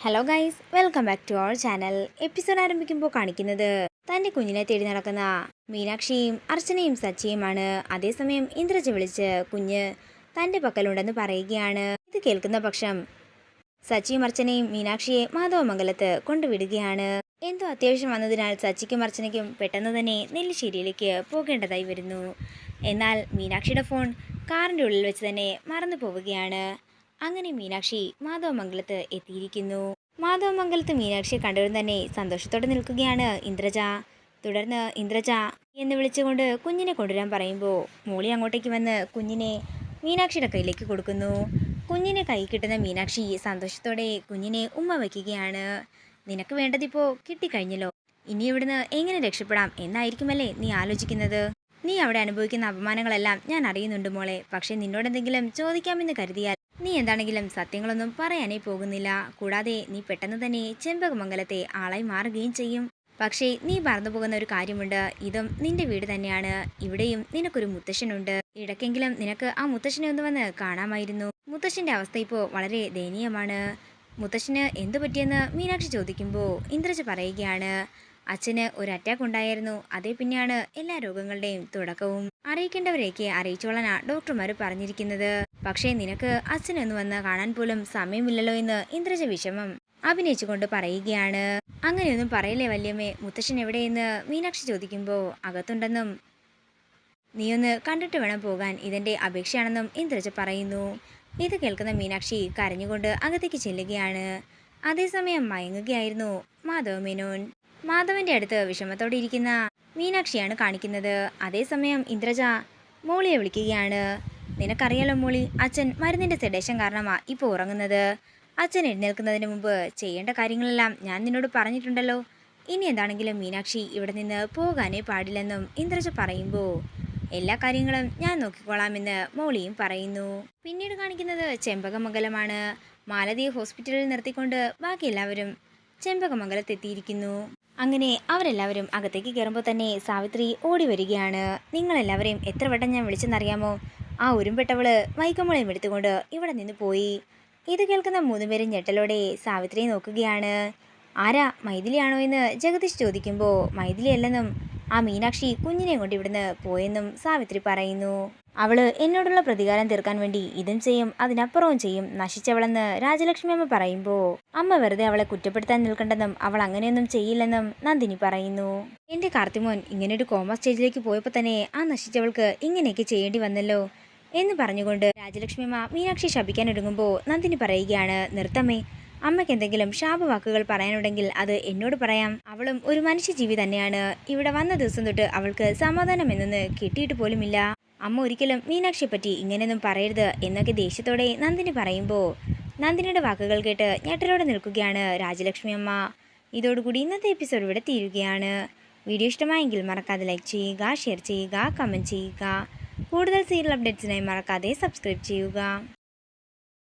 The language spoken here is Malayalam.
Hello guys, welcome back to our channel. Episode ആരംഭിക്കുമ്പോൾ കാണിക്കുന്നത് തൻ്റെ കുഞ്ഞിനെ തേടി നടക്കുന്ന മീനാക്ഷിയും അർച്ചനയും സച്ചിയുമാണ്. അതേസമയം ഇന്ദ്രജ വിളിച്ച് കുഞ്ഞ് തൻ്റെ പക്കലുണ്ടെന്ന് പറയുകയാണ്. ഇത് കേൾക്കുന്ന പക്ഷം സച്ചിയും അർച്ചനയും മീനാക്ഷിയെ മാധവമംഗലത്ത് കൊണ്ടുവിടുകയാണ്. എന്തോ അത്യാവശ്യം വന്നതിനാൽ സച്ചിക്കും അർച്ചനയ്ക്കും പെട്ടെന്ന് തന്നെ നെല്ലിശ്ശേരിയിലേക്ക് പോകേണ്ടതായി വരുന്നു. എന്നാൽ മീനാക്ഷിയുടെ ഫോൺ കാറിൻ്റെ ഉള്ളിൽ വെച്ച് തന്നെ മറന്നു പോവുകയാണ്. അങ്ങനെ മീനാക്ഷി മാധവമംഗലത്ത് എത്തിയിരിക്കുന്നു. മാധവമംഗലത്ത് മീനാക്ഷിയെ കണ്ടവരും തന്നെ സന്തോഷത്തോടെ നിൽക്കുകയാണ് ഇന്ദ്രജ. തുടർന്ന് ഇന്ദ്രജ എന്ന് വിളിച്ചുകൊണ്ട് കുഞ്ഞിനെ കൊണ്ടുവരാൻ പറയുമ്പോൾ മോളി അങ്ങോട്ടേക്ക് വന്ന് കുഞ്ഞിനെ മീനാക്ഷിയുടെ കയ്യിലേക്ക് കൊടുക്കുന്നു. കുഞ്ഞിനെ കൈ കിട്ടുന്ന മീനാക്ഷി സന്തോഷത്തോടെ കുഞ്ഞിനെ ഉമ്മ വയ്ക്കുകയാണ്. നിനക്ക് വേണ്ടതിപ്പോൾ കിട്ടിക്കഴിഞ്ഞല്ലോ, ഇനി ഇവിടുന്ന് എങ്ങനെ രക്ഷപ്പെടാം എന്നായിരിക്കുമല്ലേ നീ ആലോചിക്കുന്നത്. നീ അവിടെ അനുഭവിക്കുന്ന അപമാനങ്ങളെല്ലാം ഞാൻ അറിയുന്നുണ്ട് മോളെ. പക്ഷേ നിന്നോടെന്തെങ്കിലും ചോദിക്കാമെന്ന് കരുതിയാൽ നീ എന്താണെങ്കിലും സത്യങ്ങളൊന്നും പറയാനേ പോകുന്നില്ല. കൂടാതെ നീ പെട്ടെന്ന് തന്നെ ചെമ്പകമംഗലത്തെ ആളായി മാറുകയും ചെയ്യും. പക്ഷേ നീ മറന്നു പോകുന്ന ഒരു കാര്യമുണ്ട്. ഇതും നിന്റെ വീട് തന്നെയാണ്. ഇവിടെയും നിനക്കൊരു മുത്തശ്ശനുണ്ട്. ഇടയ്ക്കെങ്കിലും നിനക്ക് ആ മുത്തശ്ശനെ ഒന്ന് വന്ന് കാണാമായിരുന്നു. മുത്തശ്ശൻ്റെ അവസ്ഥ ഇപ്പോൾ വളരെ ദയനീയമാണ്. മുത്തശ്ശന് എന്തു പറ്റിയെന്ന് മീനാക്ഷി ചോദിക്കുമ്പോൾ ഇന്ദ്രജ പറയുകയാണ്, അച്ഛന് ഒരു അറ്റാക്ക് ഉണ്ടായിരുന്നു. അതേ പിന്നെയാണ് എല്ലാ രോഗങ്ങളുടെയും തുടക്കവും. അറിയിക്കേണ്ടവരെയൊക്കെ അറിയിച്ചോളാനാ ഡോക്ടർമാർ പറഞ്ഞിരിക്കുന്നത്. പക്ഷേ നിനക്ക് അച്ഛനൊന്ന് വന്ന് കാണാൻ പോലും സമയമില്ലല്ലോ എന്ന് ഇന്ദ്രജ വിഷമം അഭിനയിച്ചുകൊണ്ട് പറയുകയാണ്. അങ്ങനെയൊന്നും പറയല്ലേ വല്യമ്മേ, മുത്തശ്ശൻ എവിടെയെന്ന് മീനാക്ഷി ചോദിക്കുമ്പോൾ അകത്തുണ്ടെന്നും നീയൊന്ന് കണ്ടിട്ട് വേണം പോകാൻ, ഇതെന്റെ അപേക്ഷയാണെന്നും ഇന്ദ്രജ പറയുന്നു. ഇത് കേൾക്കുന്ന മീനാക്ഷി കരഞ്ഞുകൊണ്ട് അകത്തേക്ക് ചെല്ലുകയാണ്. അതേസമയം മയങ്ങുകയായിരുന്നു മാധവമേനോൻ. മാധവന്റെ അടുത്ത് വിഷമത്തോടെ ഇരിക്കുന്ന മീനാക്ഷിയാണ് കാണിക്കുന്നത്. അതേസമയം ഇന്ദ്രജ മോളിയെ വിളിക്കുകയാണ്. നിനക്കറിയാലോ മോളി, അച്ഛൻ മരുന്നിന്റെ സെഡേഷൻ കാരണമാ ഇപ്പോൾ ഉറങ്ങുന്നത്. അച്ഛൻ എഴുന്നേൽക്കുന്നതിന് മുമ്പ് ചെയ്യേണ്ട കാര്യങ്ങളെല്ലാം ഞാൻ നിന്നോട് പറഞ്ഞിട്ടുണ്ടല്ലോ. ഇനി എന്താണെങ്കിലും മീനാക്ഷി ഇവിടെ നിന്ന് പോകാനേ പാടില്ലെന്നും ഇന്ദ്രജ പറയുമ്പോൾ എല്ലാ കാര്യങ്ങളും ഞാൻ നോക്കിക്കോളാമെന്ന് മോളിയും പറയുന്നു. പിന്നീട് കാണിക്കുന്നത് ചെമ്പകമംഗലമാണ്. മാലതിയെ ഹോസ്പിറ്റലിൽ നിർത്തിക്കൊണ്ട് ബാക്കി എല്ലാവരും ചെമ്പകമംഗലത്തെത്തിയിരിക്കുന്നു. അങ്ങനെ അവരെല്ലാവരും അകത്തേക്ക് കയറുമ്പോൾ തന്നെ സാവിത്രി ഓടി വരികയാണ്. നിങ്ങളെല്ലാവരെയും എത്ര വട്ടം ഞാൻ വിളിച്ചെന്നറിയാമോ? ആ ഉരുമ്പെട്ടവള് വൈക്കമ്മളെയും എടുത്തുകൊണ്ട് ഇവിടെ നിന്ന് പോയി. ഇത് കേൾക്കുന്ന മൂന്നുപേരും ഞെട്ടലോടെ സാവിത്രിയെ നോക്കുകയാണ്. ആരാ, മൈഥിലിയാണോ എന്ന് ജഗദീഷ് ചോദിക്കുമ്പോൾ മൈഥിലിയല്ലെന്നും ആ മീനാക്ഷി കുഞ്ഞിനെയും കൊണ്ട് ഇവിടുന്ന് പോയെന്നും സാവിത്രി പറയുന്നു. അവള് എന്നോടുള്ള പ്രതികാരം തീർക്കാൻ വേണ്ടി ഇതും ചെയ്യും അതിനപ്പുറവും ചെയ്യും, നശിച്ചവളെന്ന് രാജലക്ഷ്മി അമ്മ പറയുമ്പോൾ അമ്മ വെറുതെ അവളെ കുറ്റപ്പെടുത്താൻ നിൽക്കണ്ടെന്നും അവൾ അങ്ങനെയൊന്നും ചെയ്യില്ലെന്നും നന്ദിനി പറയുന്നു. എന്റെ കാർത്തിമോൻ ഇങ്ങനൊരു കോമ സ്റ്റേജിലേക്ക് പോയപ്പോൾ തന്നെ ആ നശിച്ചവൾക്ക് ഇങ്ങനെയൊക്കെ ചെയ്യേണ്ടി വന്നല്ലോ എന്ന് പറഞ്ഞുകൊണ്ട് രാജലക്ഷ്മി അമ്മ മീനാക്ഷി ശപിക്കാനൊരുങ്ങുമ്പോൾ നന്ദിനി പറയുകയാണ്, നിർത്തമ്മേ, അമ്മയ്ക്ക് എന്തെങ്കിലും ശാപവാക്കുകൾ പറയാനുണ്ടെങ്കിൽ അത് എന്നോട് പറയാം. അവളും ഒരു മനുഷ്യജീവി തന്നെയാണ്. ഇവിടെ വന്ന ദിവസം തൊട്ട് അവൾക്ക് സമാധാനം എന്നൊന്ന് കിട്ടിയിട്ട് പോലുമില്ല. അമ്മ ഒരിക്കലും മീനാക്ഷിയെ പറ്റി ഇങ്ങനെയൊന്നും പറയരുത് എന്നൊക്കെ ദേഷ്യത്തോടെ നന്ദിനി പറയുമ്പോൾ നന്ദിനിയുടെ വാക്കുകൾ കേട്ട് ഞെട്ടലോടെ നിൽക്കുകയാണ് രാജലക്ഷ്മി അമ്മ. ഇതോടുകൂടി ഇന്നത്തെ എപ്പിസോഡ് ഇവിടെ തീരുകയാണ്. വീഡിയോ ഇഷ്ടമായെങ്കിൽ മറക്കാതെ ലൈക്ക് ചെയ്യുക, ഷെയർ ചെയ്യുക, കമൻറ്റ് ചെയ്യുക. കൂടുതൽ സീരിയൽ അപ്ഡേറ്റ്സിനായി മറക്കാതെ സബ്സ്ക്രൈബ് ചെയ്യുക.